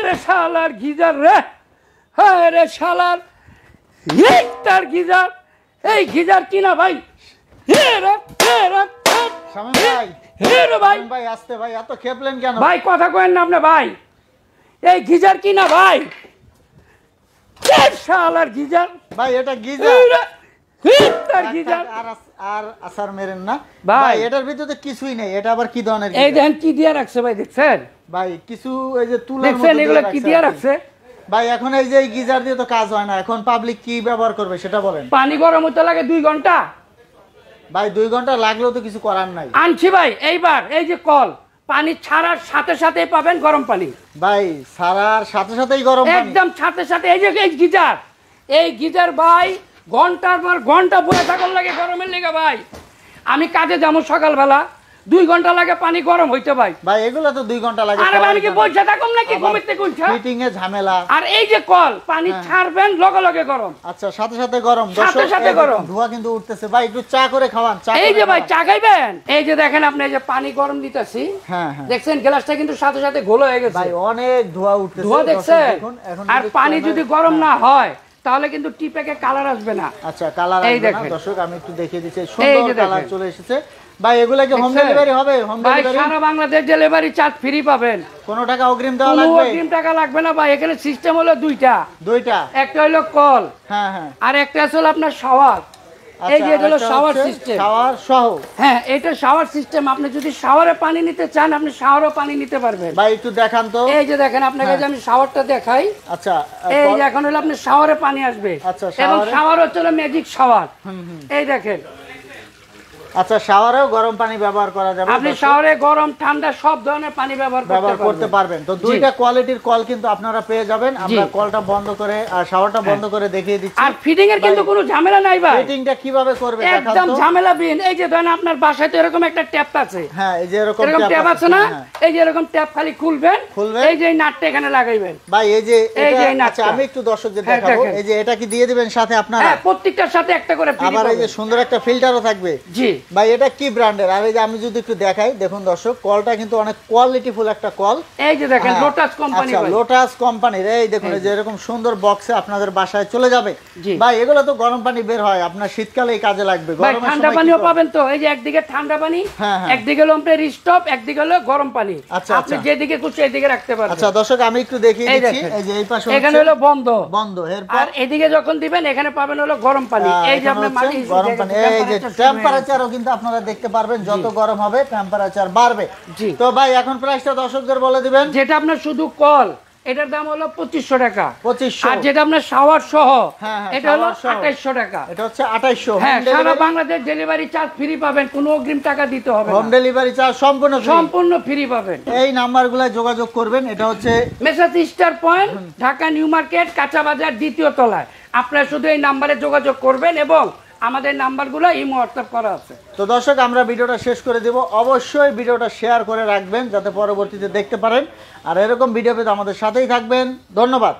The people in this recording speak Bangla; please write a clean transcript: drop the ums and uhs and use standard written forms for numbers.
রে শালার গিজার রে, হ্যাঁ রে শালার তার গিজার, এই গিজার কিনা ভাই। ভাই আসতে ভাই, এত খেপলেন কেন ভাই? কথা কয়েন না আপনি ভাই, এই গিজার কিনা ভাই, শালার গিজার ভাই। এটা গিজার গিজার আর আসার মেরেন না ভাই, এটার ভিতরে কিছুই নেই। এটা আবার কি ধরনের? এই দেখেন কি দিয়ে রাখছে ভাই, দেখছেন ভাই? কিছু এই যে তুলার দেখছেন এগুলো কি দিয়ে রাখছে ভাই। এখন এই যে এই গিজার দিয়ে তো কাজ হয় না, এখন পাবলিক কি ব্যবহার করবে সেটা বলেন। পানি গরম হতে লাগে 2 ঘন্টা ভাই। 2 ঘন্টা লাগলেও তো কিছু করার নাই। আনছি ভাই, এইবার এই যে কল, পানি ছাড়ার সাথে সাথে পাবেন গরম পানি ভাই, ছাড়ার সাথে সাথেই গরম পানি, একদম সাথে সাথে। এই যে এই গিজার, এই গিজার ভাই ঘন্টার পর ঘন্টা বসে থাকার লাগে গরমের লেগে ভাই। আমি কাজে যাবো সকালবেলা, 2 ঘন্টা লাগে পানি গরম হইতে ভাই। ভাই এগুলো তো 2 ঘন্টা লাগে। আরে আমি কি বসে থাকুম নাকি ঘুমিতে কোনটা? ফিটিং এ ঝামেলা। আর এই যে কল, পানি ছাড়বেন লগে লগে গরম। আচ্ছা, সাথে সাথে গরম, সাথে সাথে গরম। ধোঁয়া কিন্তু উঠতেছে ভাই। একটু চা করে খাওয়ান। চা এই যে ভাই চা খাইবেন, এই যে দেখেন আপনি এই যে পানি গরম দিতেছি, হ্যাঁ হ্যাঁ, দেখছেন গ্লাসটা কিন্তু সাথে সাথে গোল হয়ে গেছে ভাই। অনেক ধোঁয়া উঠতেছে, ধোঁয়া দেখছেন। আর পানি যদি গরম না হয় তাহলে কিন্তু টি প্যাকে কালার আসবে না। আচ্ছা, কালার আসবে না। দর্শক আমি একটু দেখিয়ে দিচ্ছি, সুন্দর কালার চলে এসেছে ভাই। এগুলা কি হোম ডেলিভারি হবে? হোম ডেলিভারি সারা বাংলাদেশ ডেলিভারি চার্জ ফ্রি পাবেন। কোনো টাকা অগ্রিম দেওয়া লাগবে? অগ্রিম টাকা লাগবে না ভাই। এখানে সিস্টেম হলো দুইটা। একটা হলো কল, হ্যাঁ হ্যাঁ, আর একটা হলো আপনার শাওয়ার। এই যে হলো শাওয়ার সিস্টেম, শাওয়ার সহ। হ্যাঁ, এটা শাওয়ার সিস্টেম। আপনি যদি শাওয়ারে পানি নিতে চান, আপনি শাওয়ারও পানি নিতে পারবেন ভাই। একটু দেখান তো। এই যে দেখেন, আপনাকে যে আমি শাওয়ারটা দেখাই। আচ্ছা, এই যে এখন হলো আপনি শাওয়ারে পানি আসবে। আচ্ছা, এবং শাওয়ার হচ্ছে ম্যাজিক শাওয়ার। এই দেখেন। আচ্ছা, শাওয়ারেও গরম পানি ব্যবহার করা যাবে। আপনি শাওয়ারে গরম ঠান্ডা সব ধরনের পানি ব্যবহার করতে পারবেন। তো দুইটা কোয়ালিটির কল কিন্তু আপনারা পেয়ে যাবেন। আমরা কলটা বন্ধ করে আর শাওয়ারটা বন্ধ করে দেখিয়ে দিচ্ছি। আর ফিটিং এর কিন্তু কোনো ঝামেলা নাই ভাই। ফিটিংটা কিভাবে করবে একদম ঝামেলাবিহীন। এই যে ধরেন আপনার বাসায় তো এরকম একটা ট্যাপ আছে, হ্যাঁ, এই যে এরকম ট্যাপ আছে না? এই যে এরকম ট্যাপ খালি খুলবেন, এই যে নাটটা এখানে লাগাইবেন ভাই। এই যে আচ্ছা, আমি একটু দর্শকদের দেখাবো। এই যে এটা কি দিয়ে দিবেন সাথে আপনারা? হ্যাঁ, প্রত্যেকটার সাথে একটা করে ফ্রি। আবার এই যে সুন্দর একটা ফিল্টারও থাকবে। জি ভাই। এটা কি ব্র্যান্ডের? আর এই যে আমি যদি একটু দেখাই, দেখুন দর্শক, কলটা কিন্তু অনেক কোয়ালিটিফুল একটা কল। এই যে দেখেন লোটাস কোম্পানি। আচ্ছা, লোটাস কোম্পানির। এই দেখুন, এই যে এরকম সুন্দর বক্সে আপনাদের বাসায় চলে যাবে ভাই। এগুলো তো গরম পানি বের হয়, আপনার শীতকালে এই কাজে লাগবে। গরমের সময় ঠান্ডা পানিও পাবেন তো। এই যে একদিকে ঠান্ডা পানি, একদিকে হলো আপনার স্টপ, একদিকে হলো গরম পানি। আপনি যেদিকে খুশি এদিকে রাখতে পারবেন। আচ্ছা দর্শক, আমি একটু দেখিয়ে দিচ্ছি। এই যে এই পাশে এখানে হলো বন্ধ বন্ধ, আর এদিকে যখন দিবেন এখানে পাবেন হলো গরম পানি। এই যে আপনার মাটি গরম পানি। এই যে টেম্পারেচারও কিন্তু আপনারা দেখতে পারবেন, যত গরম হবে টেম্পারেচার বাড়বে। তো ভাই এখন প্রাইসটা দর্শকদের বলে দিবেন। যেটা আপনার শুধু কল, এটার দাম হলো 2500 টাকা। 2500। আর যেটা আপনার শাওয়ার সহ, এটা হলো 2800 টাকা। এটা হচ্ছে 2800। হ্যাঁ, সারা বাংলাদেশ ডেলিভারি চার্জ ফ্রি পাবেন, কোনো অগ্রিম টাকা দিতে হবে না। হোম ডেলিভারি চার্জ সম্পূর্ণ ফ্রি পাবেন। এই নাম্বারগুলো যোগাযোগ করবেন। এটা হচ্ছে Message Star Point, Dhaka New Market, কাঁচা বাজার, 2য় তলায়। আপনারা শুধু এই নাম্বারে যোগাযোগ করবেন এবং আমাদের নাম্বারগুলো ইমো হোয়াটসঅ্যাপ করা আছে। তো দর্শক, আমরা ভিডিওটা শেষ করে দেব। অবশ্যই ভিডিওটা শেয়ার করে রাখবেন যাতে পরবর্তীতে দেখতে পারেন। আর এরকম ভিডিও পেতে আমাদের সাথেই থাকবেন। ধন্যবাদ।